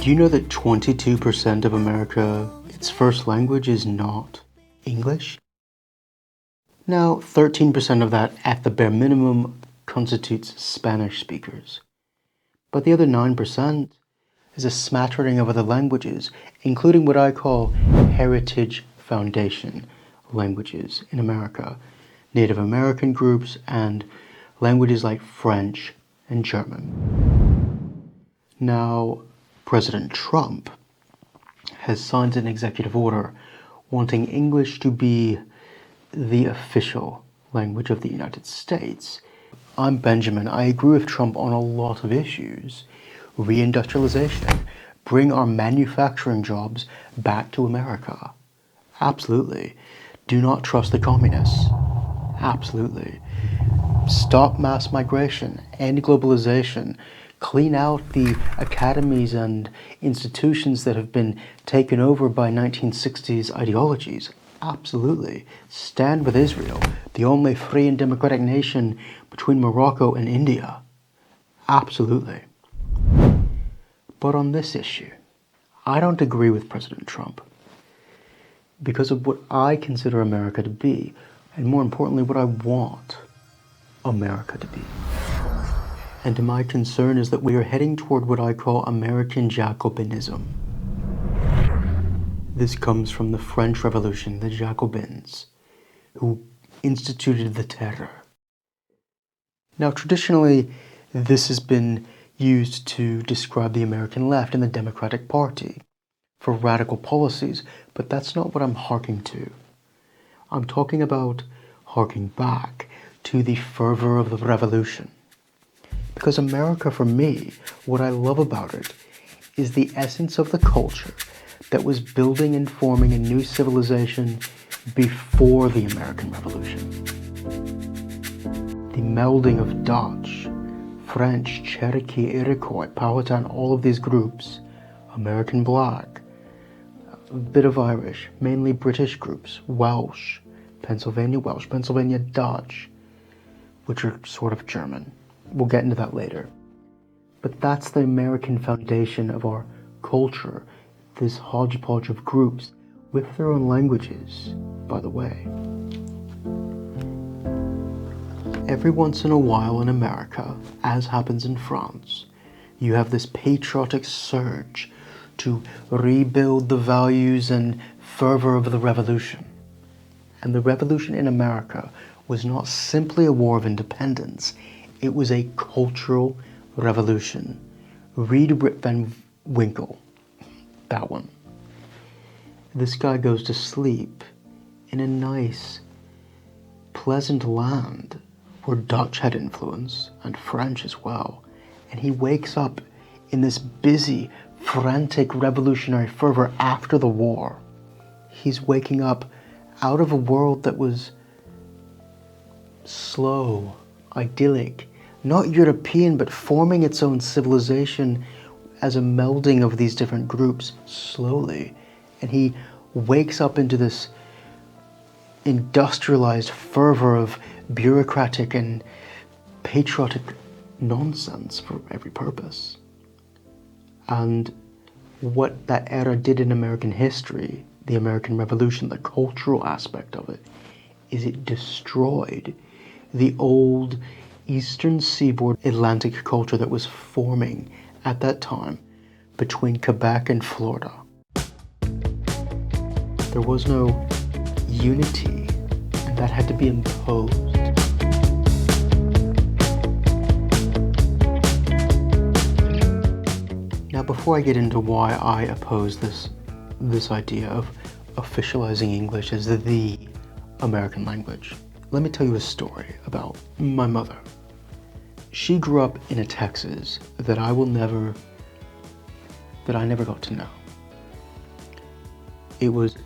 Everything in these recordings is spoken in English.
Do you know that 22% of America, its first language is not English? Now, 13% of that, at the bare minimum, constitutes Spanish speakers. But the other 9% is a smattering of other languages, including what I call heritage foundation languages in America, Native American groups, and languages like French and German. Now, President Trump has signed an executive order wanting English to be the official language of the United States. I'm Benjamin. I agree with Trump on a lot of issues. Reindustrialization, bring our manufacturing jobs back to America. Absolutely. Do not trust the communists. Absolutely. Stop mass migration, end globalization, clean out the academies and institutions that have been taken over by 1960s ideologies. Absolutely. Stand with Israel, the only free and democratic nation between Morocco and India. Absolutely. But on this issue, I don't agree with President Trump because of what I consider America to be, and more importantly, what I want America to be. And my concern is that we are heading toward what I call American Jacobinism. This comes from the French Revolution, the Jacobins, who instituted the terror. Now, traditionally, this has been used to describe the American left and the Democratic Party for radical policies, but that's not what I'm harking to. I'm talking about harking back to the fervor of the revolution. Because America, for me, what I love about it is the essence of the culture that was building and forming a new civilization before the American Revolution. The melding of Dutch, French, Cherokee, Iroquois, Powhatan, all of these groups, American Black, a bit of Irish, mainly British groups, Welsh, Pennsylvania Dutch, which are sort of German. We'll get into that later. But that's the American foundation of our culture, this hodgepodge of groups with their own languages, by the way. Every once in a while in America, as happens in France, you have this patriotic surge to rebuild the values and fervor of the revolution. And the revolution in America was not simply a war of independence, it was a cultural revolution. Read Rip Van Winkle, that one. This guy goes to sleep in a nice, pleasant land where Dutch had influence and French as well. And he wakes up in this busy, frantic revolutionary fervor after the war. He's waking up out of a world that was slow, idyllic, not European, but forming its own civilization as a melding of these different groups slowly. And he wakes up into this industrialized fervor of bureaucratic and patriotic nonsense for every purpose. And what that era did in American history, the American Revolution, the cultural aspect of it, is it destroyed the old Eastern Seaboard Atlantic culture that was forming at that time between Quebec and Florida. There was no unity, and that had to be imposed. Now, before I get into why I oppose this idea of officializing English as the American language, let me tell you a story about my mother. She grew up in a Texas that I never got to know. It was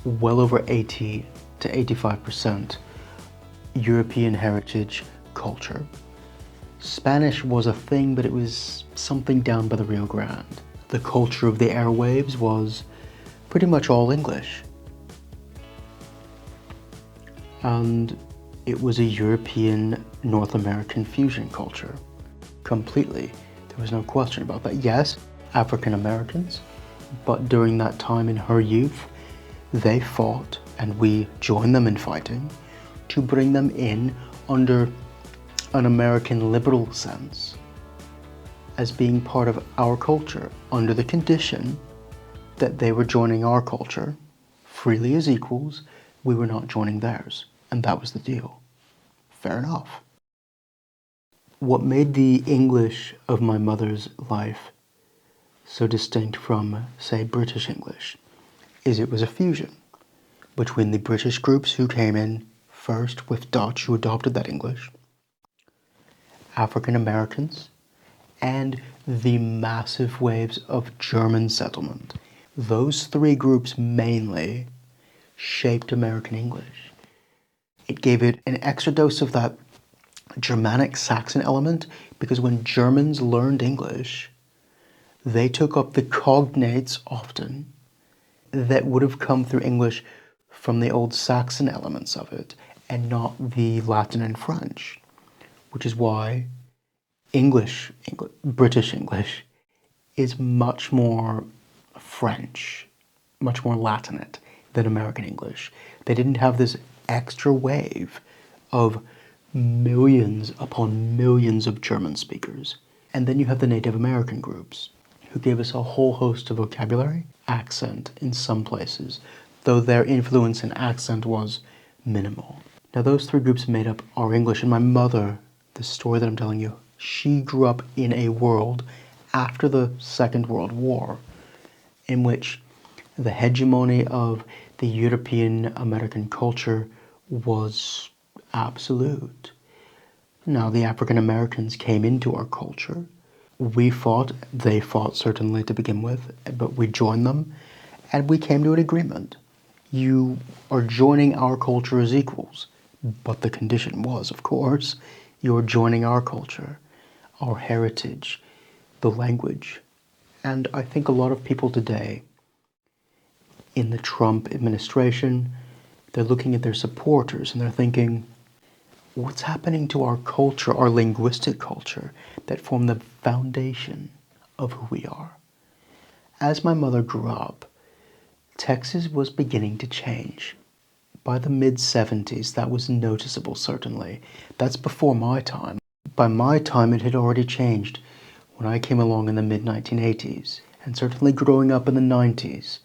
well over 80 to 85% European heritage culture. Spanish was a thing, but it was something down by the Rio Grande. The culture of the airwaves was pretty much all English. And it was a European, North American fusion culture. Completely. There was no question about that. Yes, African Americans, but during that time in her youth, they fought, and we joined them in fighting, to bring them in under an American liberal sense, as being part of our culture, under the condition that they were joining our culture freely as equals. We were not joining theirs, and that was the deal. Fair enough. What made the English of my mother's life so distinct from, say, British English is it was a fusion between the British groups who came in first with Dutch, who adopted that English, African Americans, and the massive waves of German settlement. Those three groups mainly shaped American English. It gave it an extra dose of that Germanic Saxon element, because when Germans learned English, they took up the cognates often that would have come through English from the old Saxon elements of it, and not the Latin and French, which is why British English is much more French, much more Latinate than American English. They didn't have this extra wave of millions upon millions of German speakers. And then you have the Native American groups, who gave us a whole host of vocabulary, accent in some places, though their influence in accent was minimal. Now those three groups made up our English, and my mother, the story that I'm telling you, she grew up in a world after the Second World War in which the hegemony of the European American culture was absolute. Now the African Americans came into our culture. We fought, they fought certainly to begin with, but we joined them, and we came to an agreement. You are joining our culture as equals, but the condition was, of course, you're joining our culture, our heritage, the language. And I think a lot of people today in the Trump administration, they're looking at their supporters and they're thinking, what's happening to our culture, our linguistic culture, that form the foundation of who we are? As my mother grew up, Texas was beginning to change. By the mid-70s, that was noticeable, certainly. That's before my time. By my time, it had already changed when I came along in the mid-1980s, and certainly growing up in the 90s.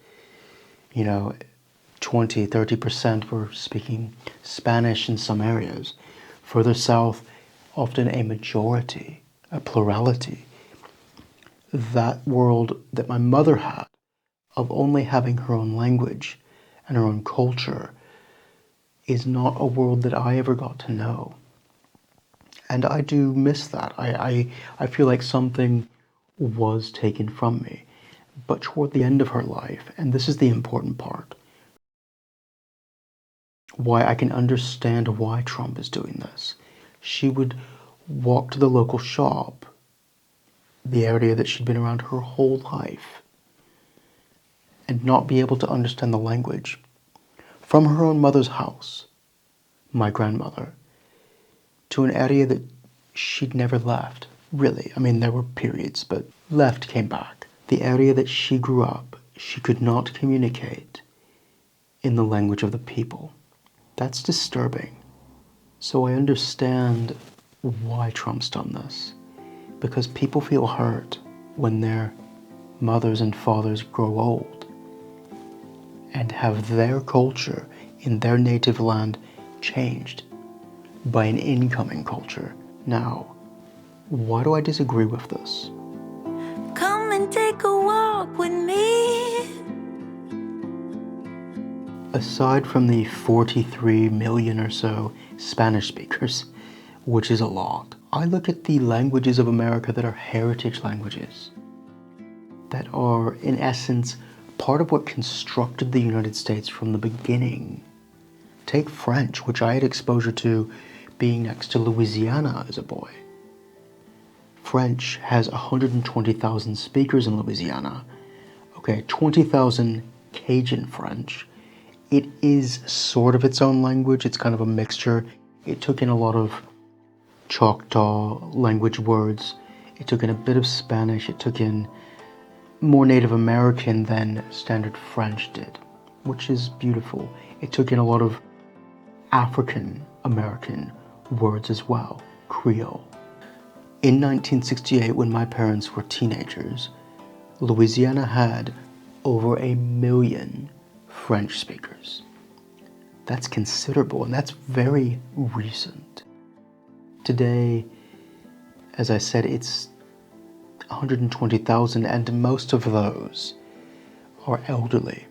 20-30% were speaking Spanish in some areas. Further south, often a majority, a plurality. That world that my mother had of only having her own language and her own culture is not a world that I ever got to know. And I do miss that. I feel like something was taken from me. But toward the end of her life, and this is the important part, why I can understand why Trump is doing this. She would walk to the local shop, the area that she'd been around her whole life, and not be able to understand the language. From her own mother's house, my grandmother, to an area that she'd never left, really. I mean, there were periods, but left, came back. The area that she grew up, she could not communicate in the language of the people. That's disturbing. So I understand why Trump's done this. Because people feel hurt when their mothers and fathers grow old and have their culture in their native land changed by an incoming culture. Now, why do I disagree with this? Come and take a walk with me. Aside from the 43 million or so Spanish speakers, which is a lot, I look at the languages of America that are heritage languages, that are, in essence, part of what constructed the United States from the beginning. Take French, which I had exposure to being next to Louisiana as a boy. French has 120,000 speakers in Louisiana. Okay, 20,000 Cajun French. It is sort of its own language. It's kind of a mixture. It took in a lot of Choctaw language words. It took in a bit of Spanish. It took in more Native American than standard French did, which is beautiful. It took in a lot of African American words as well, Creole. In 1968, when my parents were teenagers, Louisiana had over 1 million French speakers. That's considerable, and that's very recent. Today, as I said, it's 120,000, and most of those are elderly.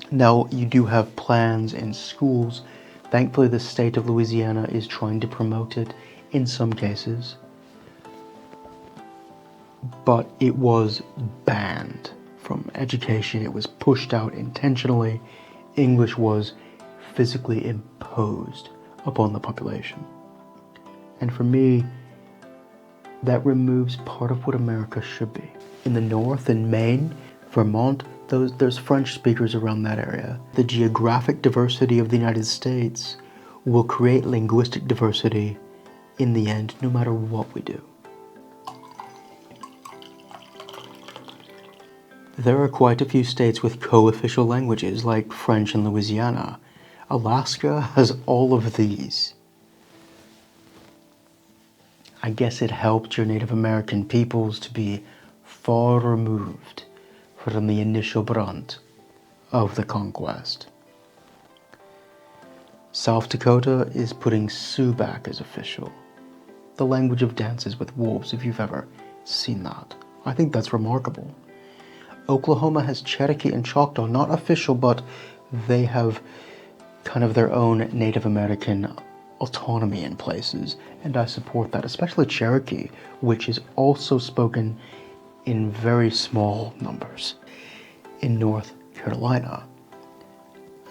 Now, you do have plans in schools. Thankfully, the state of Louisiana is trying to promote it in some cases, but it was banned from education. It was pushed out intentionally. English was physically imposed upon the population. And for me, that removes part of what America should be. In the north, in Maine, Vermont, there's French speakers around that area. The geographic diversity of the United States will create linguistic diversity in the end, no matter what we do. There are quite a few states with co-official languages, like French in Louisiana. Alaska has all of these. I guess it helped your Native American peoples to be far removed from the initial brunt of the conquest. South Dakota is putting Sioux back as official. The language of dances with wolves, if you've ever seen that. I think that's remarkable. Oklahoma has Cherokee and Choctaw, not official, but they have kind of their own Native American autonomy in places, and I support that, especially Cherokee, which is also spoken in very small numbers in North Carolina.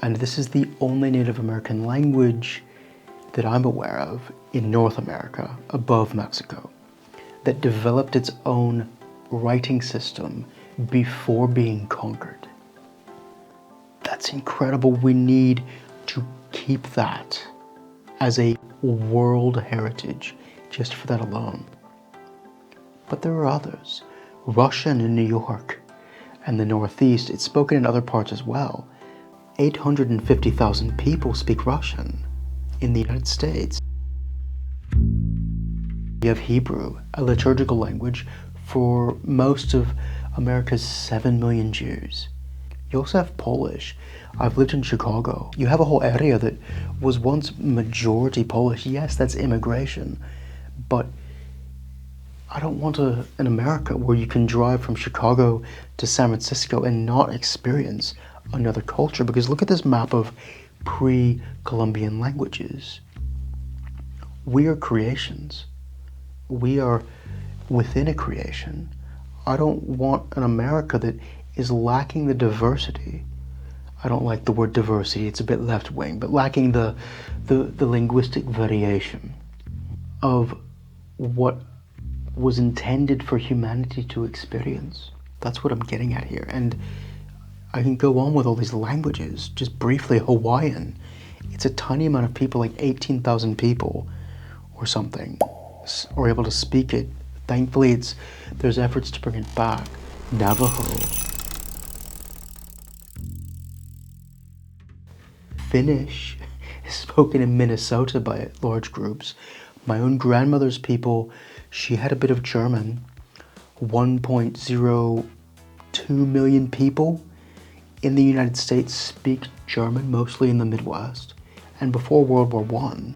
And this is the only Native American language that I'm aware of in North America, above Mexico, that developed its own writing system before being conquered. That's incredible. We need to keep that as a world heritage, just for that alone. But there are others. Russian in New York and the Northeast, it's spoken in other parts as well. 850,000 people speak Russian in the United States. You have Hebrew, a liturgical language for most of America's 7 million Jews. You also have Polish. I've lived in Chicago. You have a whole area that was once majority Polish. Yes, that's immigration, but I don't want an America where you can drive from Chicago to San Francisco and not experience another culture, because look at this map of pre-Columbian languages. We are creations. We are within a creation. I don't want an America that is lacking the diversity. I don't like the word diversity, it's a bit left-wing, but lacking the linguistic variation of what was intended for humanity to experience. That's what I'm getting at here. And I can go on with all these languages. Just briefly, Hawaiian. It's a tiny amount of people, like 18,000 people or something, are able to speak it. Thankfully, there's efforts to bring it back. Navajo. Finnish is spoken in Minnesota by large groups. My own grandmother's people, she had a bit of German. 1.02 million people in the United States speak German, mostly in the Midwest. And before World War I,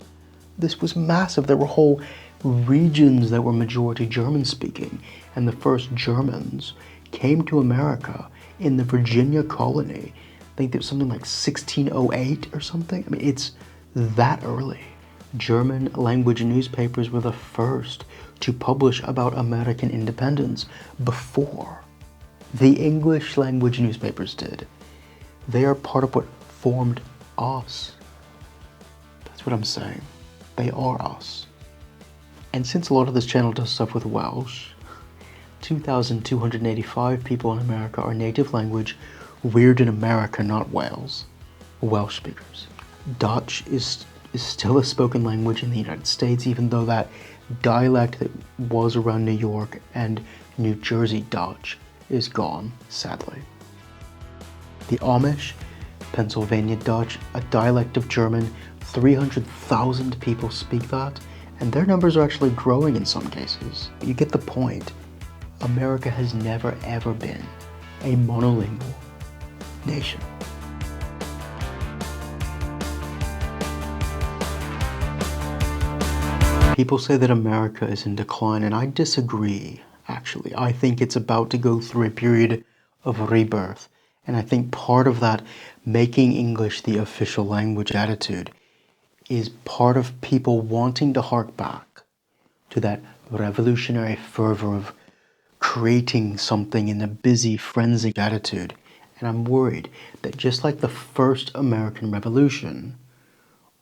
this was massive. There were whole regions that were majority German speaking. And the first Germans came to America in the Virginia colony. I think there's something like 1608 or something. I mean, it's that early. German language newspapers were the first to publish about American independence before the English language newspapers did. They are part of what formed us. That's what I'm saying. They are us. And since a lot of this channel does stuff with Welsh, 2,285 people in America are native language. Weird in America, not Wales. Welsh speakers. Dutch is still a spoken language in the United States, even though that dialect that was around New York and New Jersey Dutch is gone, sadly. The Amish, Pennsylvania Dutch, a dialect of German, 300,000 people speak that, and their numbers are actually growing in some cases. You get the point. America has never ever been a monolingual nation. People say that America is in decline, and I disagree, actually. I think it's about to go through a period of rebirth, and I think part of that making English the official language attitude is part of people wanting to hark back to that revolutionary fervor of creating something in a busy, frenzied attitude. And I'm worried that just like the first American Revolution,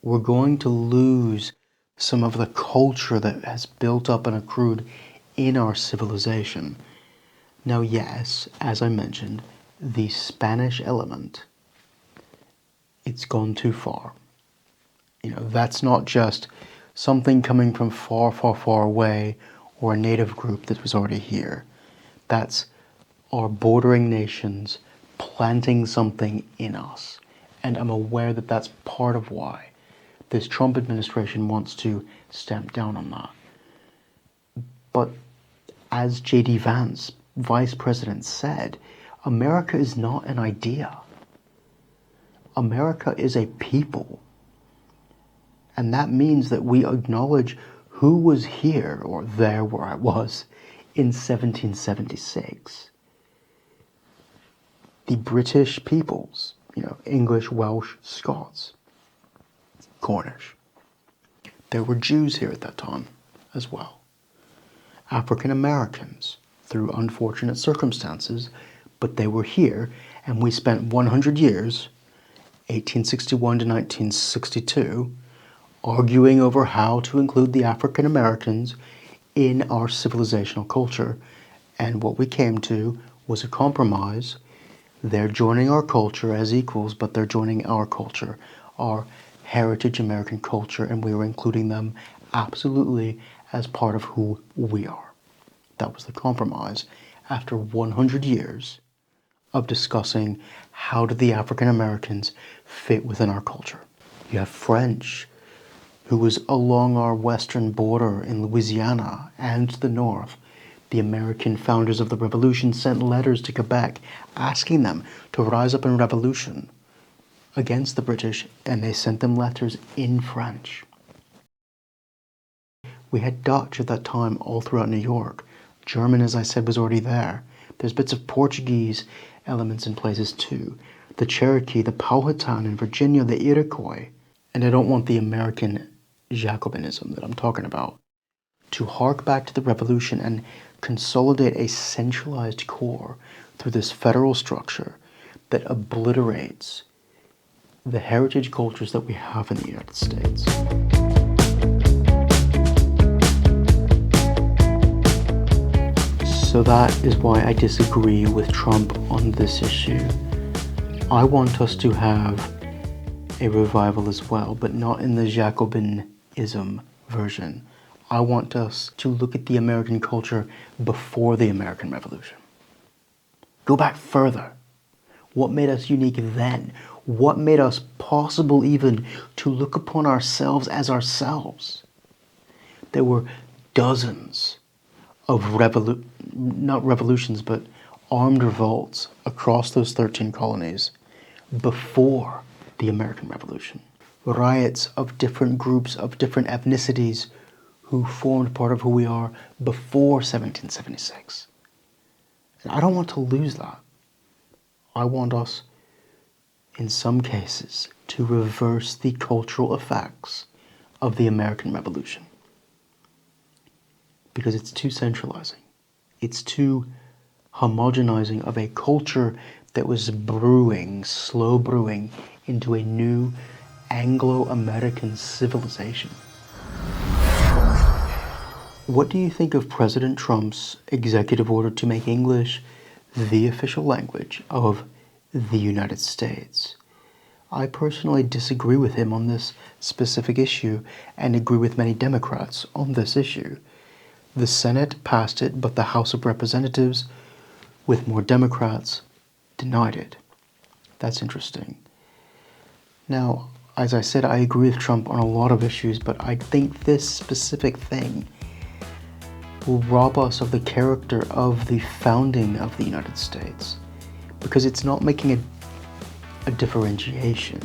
we're going to lose some of the culture that has built up and accrued in our civilization. Now, yes, as I mentioned, the Spanish element, it's gone too far. That's not just something coming from far, far, far away or a native group that was already here. That's our bordering nations planting something in us. And I'm aware that that's part of why this Trump administration wants to stamp down on that. But as J.D. Vance, Vice President, said, America is not an idea. America is a people. And that means that we acknowledge who was here or there where I was in 1776. The British peoples, English, Welsh, Scots, Cornish. There were Jews here at that time as well. African Americans, through unfortunate circumstances, but they were here, and we spent 100 years, 1861 to 1962, arguing over how to include the African Americans in our civilizational culture. And what we came to was a compromise. They're joining our culture as equals, but they're joining our culture, our heritage American culture, and we were including them absolutely as part of who we are. That was the compromise after 100 years of discussing how do the African Americans fit within our culture. You have French, who was along our western border in Louisiana and to the north. The American founders of the Revolution sent letters to Quebec asking them to rise up in revolution against the British, and they sent them letters in French. We had Dutch at that time all throughout New York. German, as I said, was already there. There's bits of Portuguese elements in places too. The Cherokee, the Powhatan in Virginia, the Iroquois. And I don't want the American Jacobinism that I'm talking about to hark back to the Revolution and consolidate a centralized core through this federal structure that obliterates the heritage cultures that we have in the United States. So that is why I disagree with Trump on this issue. I want us to have a revival as well, but not in the Jacobinism version. I want us to look at the American culture before the American Revolution. Go back further. What made us unique then? What made us possible even to look upon ourselves as ourselves? There were dozens of not revolutions, but armed revolts across those 13 colonies before the American Revolution. Riots of different groups, of different ethnicities who formed part of who we are before 1776. And I don't want to lose that. I want us, in some cases, to reverse the cultural effects of the American Revolution. Because it's too centralizing. It's too homogenizing of a culture that was brewing, slow brewing, into a new Anglo-American civilization. What do you think of President Trump's executive order to make English the official language of the United States? I personally disagree with him on this specific issue and agree with many Democrats on this issue. The Senate passed it, but the House of Representatives with more Democrats, denied it. That's interesting. Now, as I said, I agree with Trump on a lot of issues, but I think this specific thing will rob us of the character of the founding of the United States, because it's not making a differentiation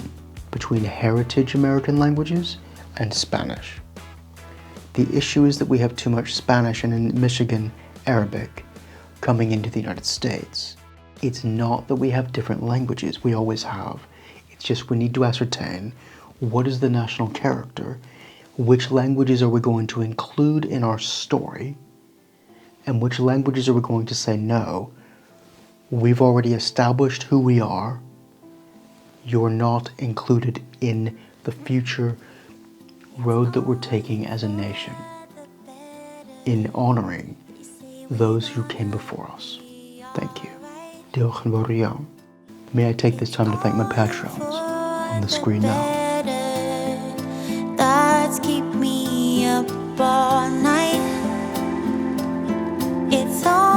between heritage American languages and Spanish. The issue is that we have too much Spanish and in Michigan, Arabic coming into the United States. It's not that we have different languages, we always have. It's just we need to ascertain what is the national character, which languages are we going to include in our story, and which languages are we going to say no, we've already established who we are, you're not included in the future road that we're taking as a nation in honoring those who came before us. Thank you. Diolch yn fawr iawn. May I take this time to thank my patrons on the screen now. Thoughts keep me up all night. It's all